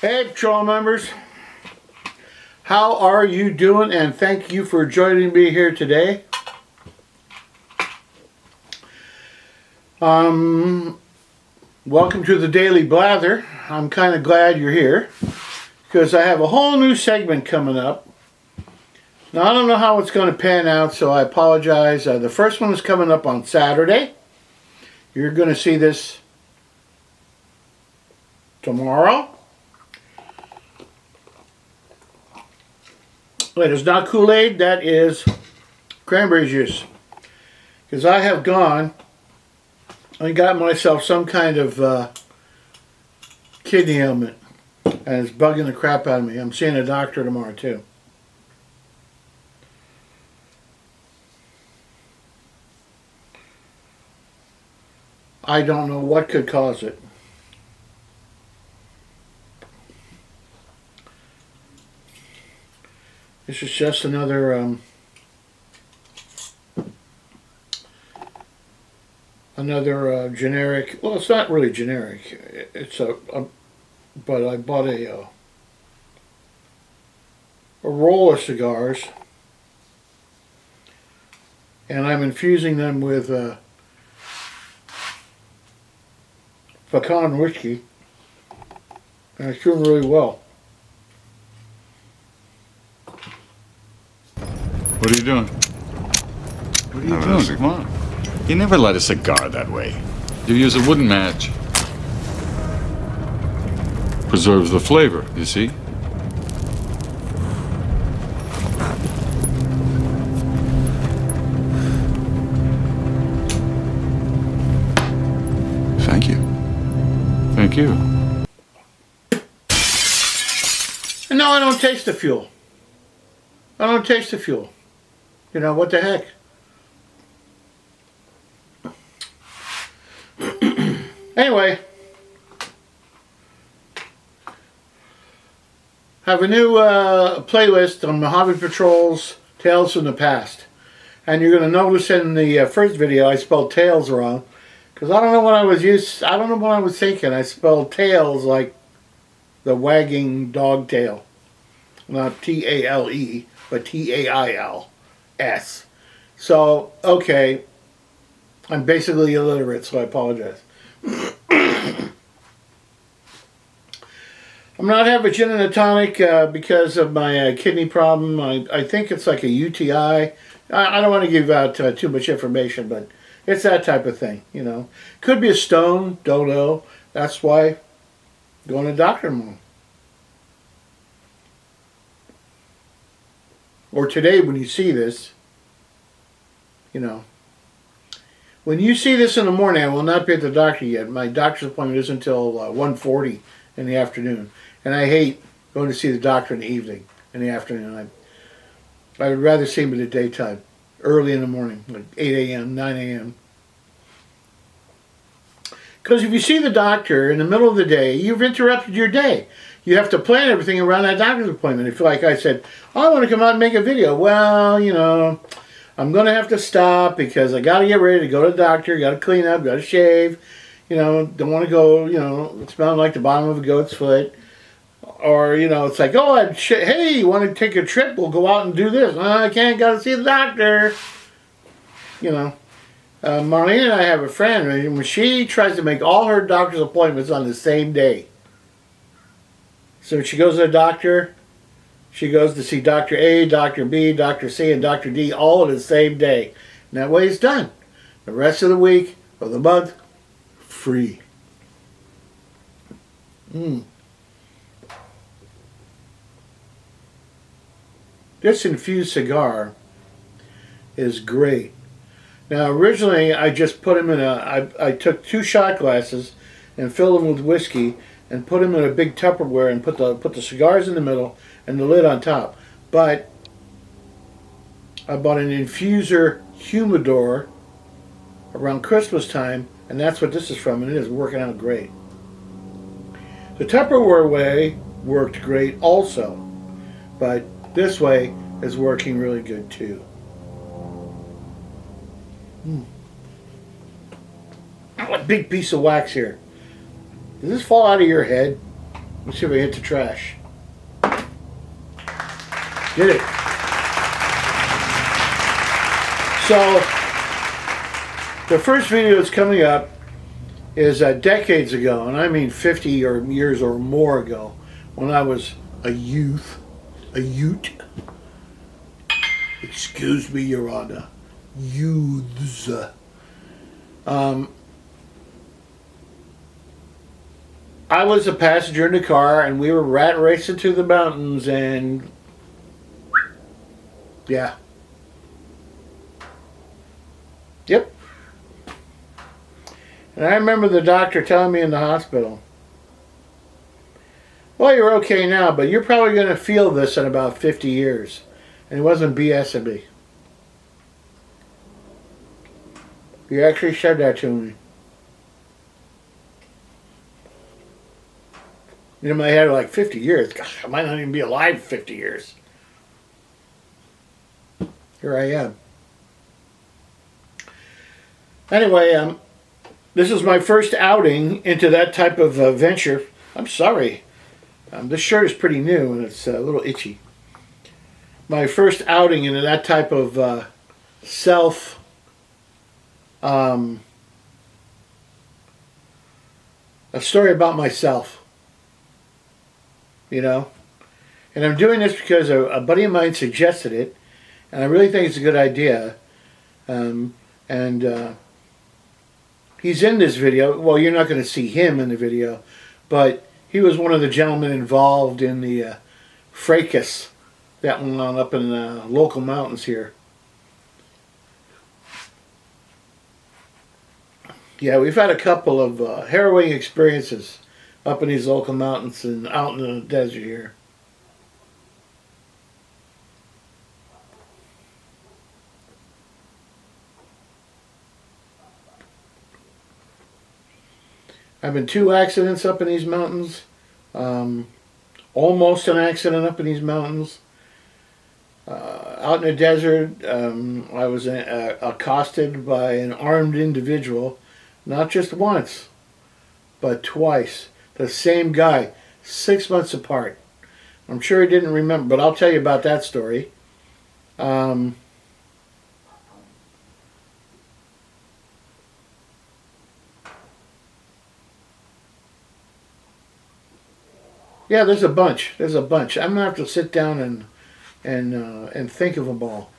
Hey, patrol members. How are you doing? And thank you for joining me here today. Welcome to the Daily Blather. I'm kind of glad you're here because I have a whole new segment coming up. Now, I don't know how it's going to pan out, so I apologize. The first one is coming up on Saturday. You're going to see this tomorrow. It is not Kool-Aid, that is cranberry juice. Because I have gone and got myself some kind of kidney ailment. And it's bugging the crap out of me. I'm seeing a doctor tomorrow too. I don't know what could cause it. This is just another generic. Well, it's not really generic. It's but I bought a roll of cigars, and I'm infusing them with pecan whiskey, and it's doing really well. What are you doing? What are you doing? Come on. You never light a cigar that way. You use a wooden match. Preserves the flavor, you see? Thank you. Thank you. And no, I don't taste the fuel. I don't taste the fuel. You know, what the heck? Anyway, have a new playlist on Mojave Patrol's Tales from the Past. And you're going to notice in the first video I spelled tails wrong. Because I don't know what I was thinking. I spelled tails like the wagging dog tail. Not T-A-L-E, but T-A-I-L. S. So, okay, I'm basically illiterate, so I apologize. I'm not having a gin and a tonic because of my kidney problem. I think it's like a UTI. I don't want to give out too much information, but it's that type of thing, you know. Could be a stone, don't know. That's why I'm going to the doctor tomorrow. Or today when you see this, you know. When you see this in the morning, I will not be at the doctor yet. My doctor's appointment isn't until 1:40 in the afternoon. And I hate going to see the doctor in the evening, in the afternoon. I would rather see him in the daytime, early in the morning, like 8 a.m., 9 a.m. Because if you see the doctor in the middle of the day, you've interrupted your day. You have to plan everything around that doctor's appointment. If, like I said, I want to come out and make a video. Well, you know, I'm going to have to stop because I got to get ready to go to the doctor, got to clean up, got to shave. You know, don't want to go, you know, smelling like the bottom of a goat's foot. Or, you know, it's like, oh, hey, you want to take a trip? We'll go out and do this. I can't, got to see the doctor. You know. Marlene and I have a friend, and when she tries to make all her doctor's appointments on the same day. So when she goes to the doctor, she goes to see Dr. A, Dr. B, Dr. C, and Dr. D all on the same day. And that way it's done. The rest of the week or the month, free. This infused cigar is great. Now, originally, I just put them in I took 2 shot glasses and filled them with whiskey and put them in a big Tupperware and put the cigars in the middle and the lid on top. But I bought an infuser humidor around Christmas time, and that's what this is from, and it is working out great. The Tupperware way worked great also, but this way is working really good too. A big piece of wax here. Does this fall out of your head? Let's see if I hit the trash. Did it. So, the first video that's coming up is decades ago, and I mean 50 years or more ago, when I was a ute. Excuse me, Your Honor. Youths. I was a passenger in the car, and we were rat racing through the mountains, and yeah. Yep. And I remember the doctor telling me in the hospital, well, you're okay now, but you're probably going to feel this in about 50 years. And he wasn't BSing me. He actually said that to me. In my head, like 50 years. Gosh, I might not even be alive 50 years. Here I am. Anyway, this is my first outing into that type of venture. I'm sorry. This shirt is pretty new and it's a little itchy. My first outing into that type of a story about myself. You know? And I'm doing this because a buddy of mine suggested it, and I really think it's a good idea. He's in this video. Well, you're not going to see him in the video, but he was one of the gentlemen involved in the fracas that went on up in the local mountains here. Yeah, we've had a couple of harrowing experiences up in these local mountains and out in the desert here. I've been 2 accidents up in these mountains. Almost an accident up in these mountains. Out in the desert, I was accosted by an armed individual, not just once, but twice. The same guy, 6 months apart. I'm sure he didn't remember, but I'll tell you about that story. Yeah, there's a bunch. There's a bunch. I'm gonna have to sit down and think of them all.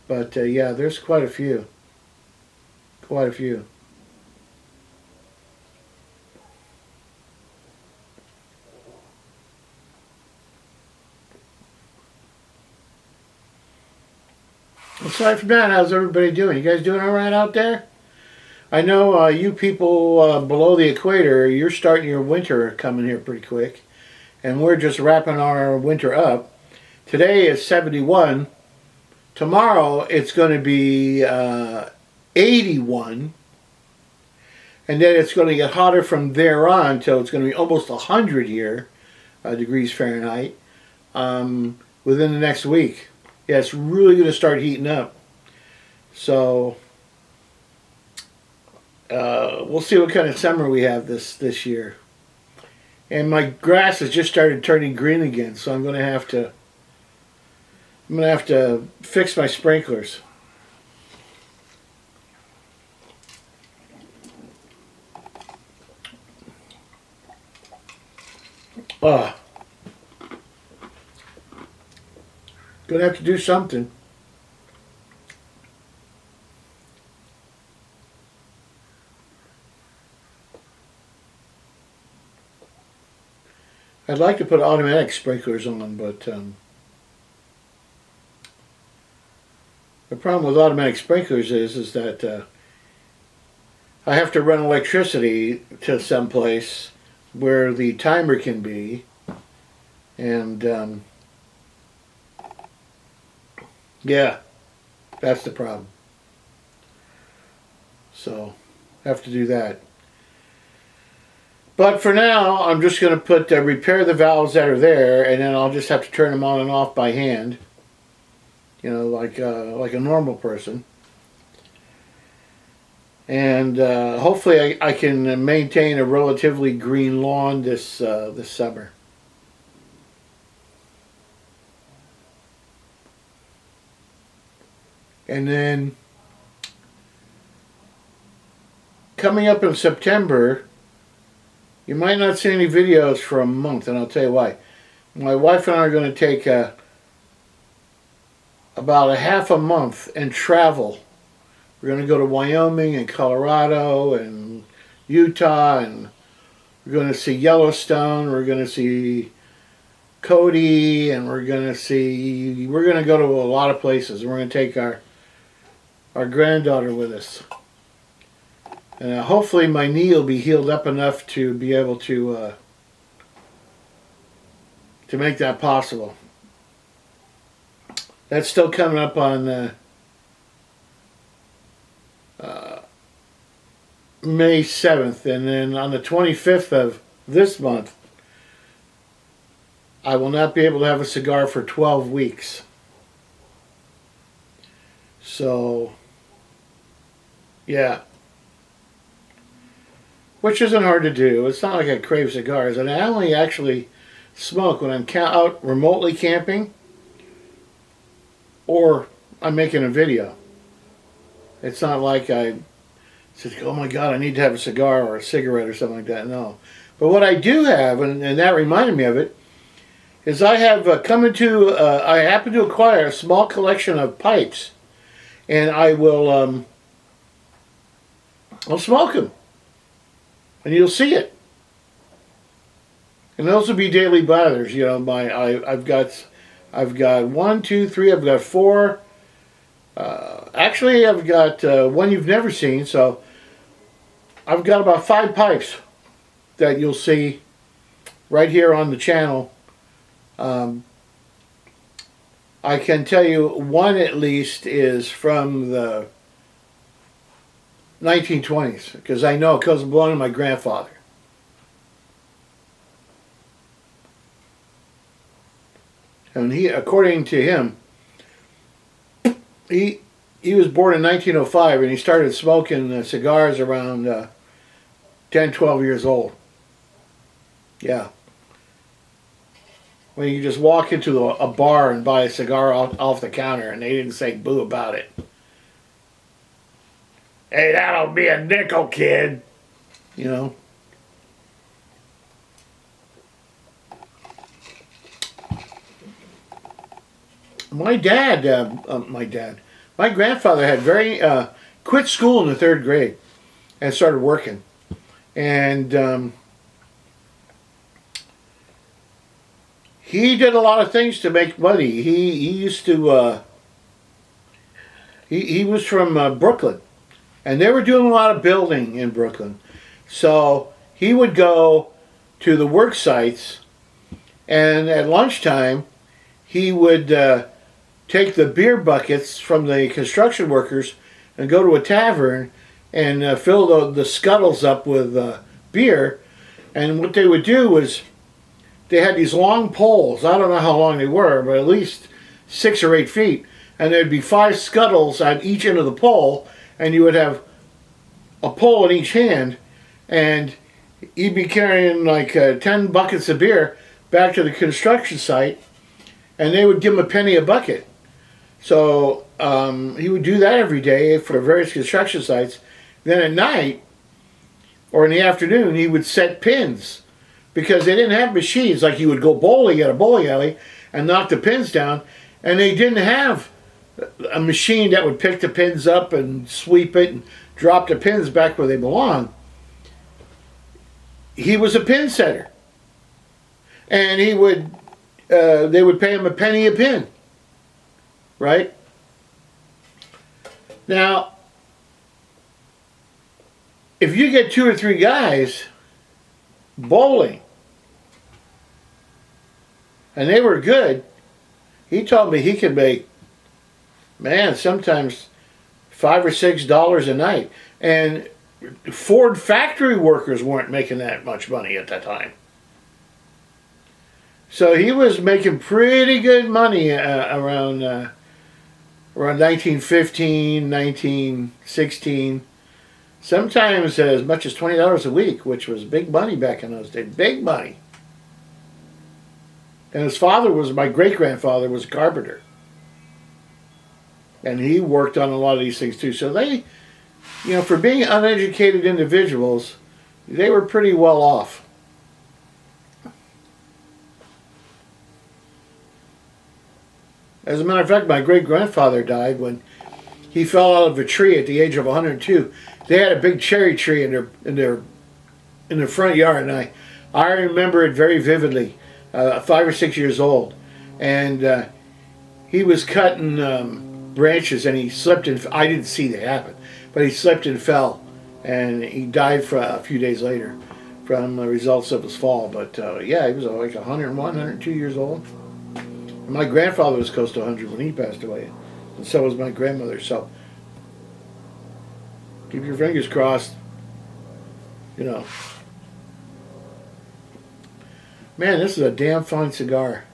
But yeah, there's quite a few. Quite a few. Aside from that, how's everybody doing? You guys doing all right out there? I know you people below the equator, you're starting your winter coming here pretty quick. And we're just wrapping our winter up. Today is 71. Tomorrow it's going to be 81. And then it's going to get hotter from there on till it's going to be almost 100 here, degrees Fahrenheit, within the next week. Yeah, it's really going to start heating up. So we'll see what kind of summer we have this year. And my grass has just started turning green again, so I'm going to have to fix my sprinklers. Gonna have to do something. I'd like to put automatic sprinklers on, but the problem with automatic sprinklers is that I have to run electricity to some place where the timer can be, and yeah, that's the problem. So, have to do that. But for now, I'm just going to put repair the valves that are there, and then I'll just have to turn them on and off by hand. You know, like a normal person. And hopefully I can maintain a relatively green lawn this summer. And then coming up in September, you might not see any videos for a month, and I'll tell you why. My wife and I are going to take about a half a month and travel. We're going to go to Wyoming and Colorado and Utah, and we're going to see Yellowstone. We're going to see Cody, and we're going to go to a lot of places. We're going to take our granddaughter with us. And hopefully my knee will be healed up enough to be able to make that possible. That's still coming up on May 7th. And then on the 25th of this month, I will not be able to have a cigar for 12 weeks. So, yeah. Which isn't hard to do. It's not like I crave cigars. And I only actually smoke when I'm out remotely camping or I'm making a video. It's not like I said, oh my God, I need to have a cigar or a cigarette or something like that. No. But what I do have, and that reminded me of it, is I have I happen to acquire a small collection of pipes. And I will I'll smoke them. And you'll see it. And those will be Daily Blathers. You know, I've got 1, 2, 3. I've got 4. Actually, I've got one you've never seen. So I've got about 5 pipes that you'll see right here on the channel. I can tell you one at least is from the 1920s, because I know it because it belonged to my grandfather. And he, according to him, he was born in 1905, and he started smoking cigars around 10, 12 years old. Yeah. When you just walk into a bar and buy a cigar off the counter, and they didn't say boo about it. Hey, that'll be a nickel, kid. You know. My grandfather had quit school in the 3rd grade and started working. And he did a lot of things to make money. He used to, he was from Brooklyn. And they were doing a lot of building in Brooklyn. So he would go to the work sites, and at lunchtime, he would take the beer buckets from the construction workers and go to a tavern and fill the scuttles up with beer. And what they would do was they had these long poles. I don't know how long they were, but at least 6 or 8 feet. And there'd be 5 scuttles on each end of the pole. And you would have a pole in each hand, and he'd be carrying like 10 buckets of beer back to the construction site, and they would give him a penny a bucket. So he would do that every day for various construction sites. Then at night, or in the afternoon, he would set pins, because they didn't have machines. Like, he would go bowling at a bowling alley and knock the pins down, and they didn't have a machine that would pick the pins up and sweep it and drop the pins back where they belong. He was a pin setter, and they would pay him a penny a pin, right? Now, if you get 2 or 3 guys bowling, and they were good, he told me he could make, man, sometimes $5 or $6 a night. And Ford factory workers weren't making that much money at that time. So he was making pretty good money around 1915, 1916. Sometimes as much as $20 a week, which was big money back in those days. Big money. And his father was, my great-grandfather was a carpenter. And he worked on a lot of these things too. So they, for being uneducated individuals, they were pretty well off. As a matter of fact, my great-grandfather died when he fell out of a tree at the age of 102. They had a big cherry tree in their front yard, and I remember it very vividly. 5 or 6 years old, and he was cutting branches, and he slipped and I didn't see that happen, but he slipped and fell, and he died for a few days later from the results of his fall. But yeah, he was like 101, 102 years old. And my grandfather was close to 100 when he passed away, and so was my grandmother. So keep your fingers crossed, Man, this is a damn fine cigar.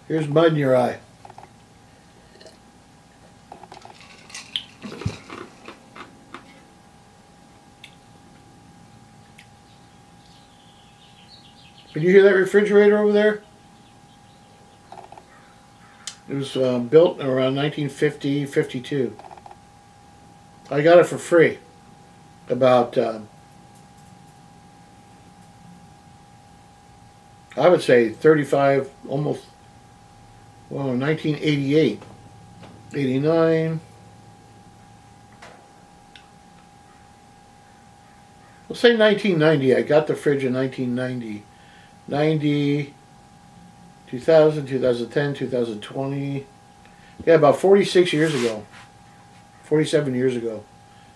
Here's mud in your eye. Can you hear that refrigerator over there? It was built around 1950, 52. I got it for free. About, I would say 35, almost, 1988, 89. We'll say 1990. I got the fridge in 1990. 90, 2000, 2010, 2020. Yeah, about 46 years ago. 47 years ago,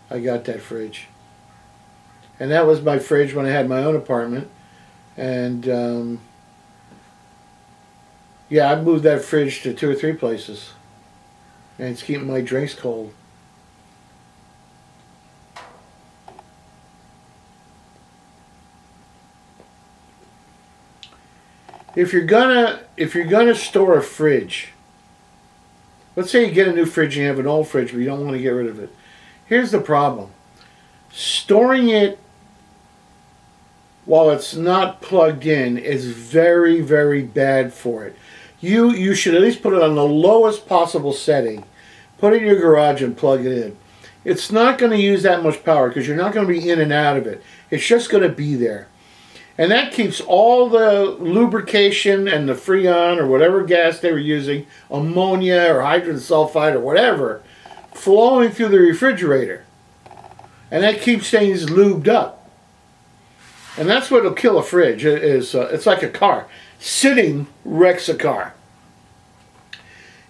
I got that fridge. And that was my fridge when I had my own apartment. And, yeah, I moved that fridge to 2 or 3 places. And it's keeping my drinks cold. If you're gonna store a fridge, let's say you get a new fridge and you have an old fridge, but you don't want to get rid of it. Here's the problem: storing it while it's not plugged in is very, very bad for it. You should at least put it on the lowest possible setting. Put it in your garage and plug it in. It's not going to use that much power because you're not going to be in and out of it. It's just going to be there. And that keeps all the lubrication and the Freon or whatever gas they were using, ammonia or hydrogen sulfide or whatever, flowing through the refrigerator. And that keeps things lubed up. And that's what will kill a fridge. It's like a car. Sitting wrecks a car.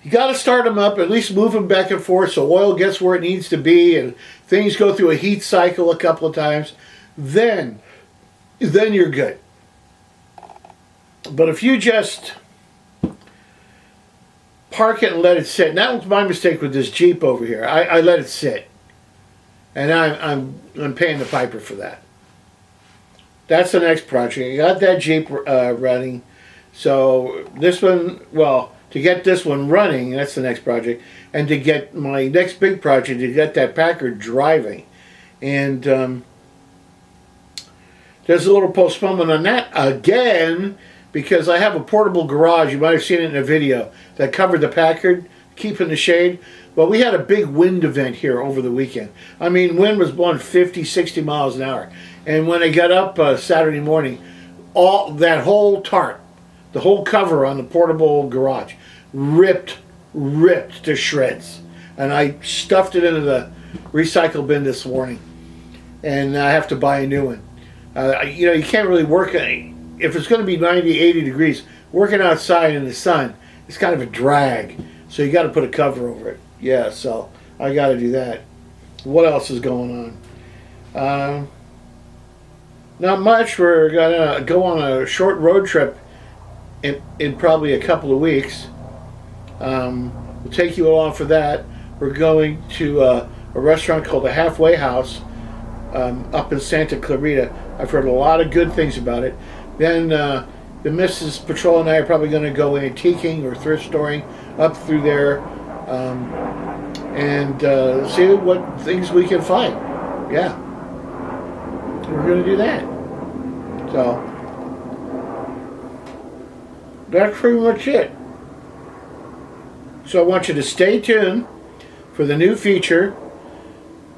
You got to start them up, at least move them back and forth so oil gets where it needs to be and things go through a heat cycle a couple of times. Then you're good. But if you just park it and let it sit, and that was my mistake with this Jeep over here. I let it sit, and I'm paying the piper for that. That's the next project. I got that Jeep running, so this one, well, to get this one running, that's the next project, and to get my next big project, to get that Packard driving, and there's a little postponement on that again because I have a portable garage. You might have seen it in a video that covered the Packard, keeping the shade. Well, we had a big wind event here over the weekend. I mean, wind was blowing 50, 60 miles an hour. And when I got up Saturday morning, all that whole tarp, the whole cover on the portable garage, ripped to shreds. And I stuffed it into the recycle bin this morning. And I have to buy a new one. You can't really work, if it's going to be 90, 80 degrees, working outside in the sun, it's kind of a drag. So you got to put a cover over it. Yeah, so I got to do that. What else is going on? Not much. We're going to go on a short road trip in probably a couple of weeks. We'll take you along for that. we're going to a restaurant called the Halfway House up in Santa Clarita. I've heard a lot of good things about it. Then the Mrs. Patrol and I are probably going to go antiquing or thrift storing up through there and see what things we can find. Yeah, we're going to do that. So that's pretty much it. So I want you to stay tuned for the new feature,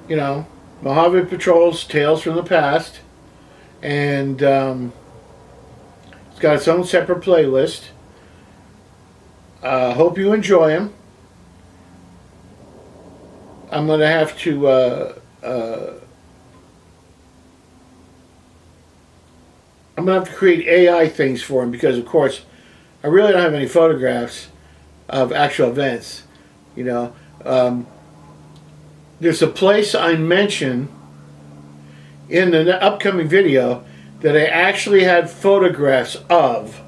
you know, Mojave Patrol's Tales from the Past. And it's got its own separate playlist. Hope you enjoy them. I'm going to have to create AI things for them because, of course, I really don't have any photographs of actual events. You know, there's a place I mentioned in the upcoming video that I actually had photographs of,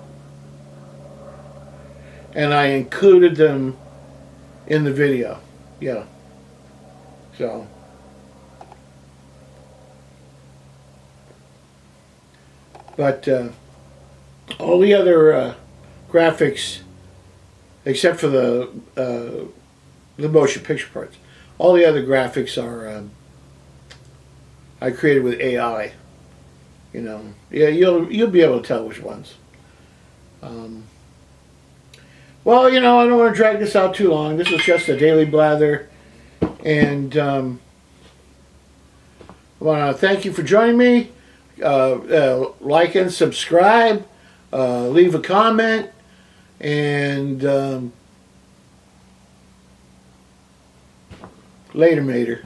and I included them in the video. Yeah. So but all the other graphics, except for the motion picture parts, all the other graphics are I created with AI. You know, yeah, you'll be able to tell which ones. Well, you know, I don't want to drag this out too long. This is just a daily blather, and I want to thank you for joining me. Like and subscribe, leave a comment, and later, mater.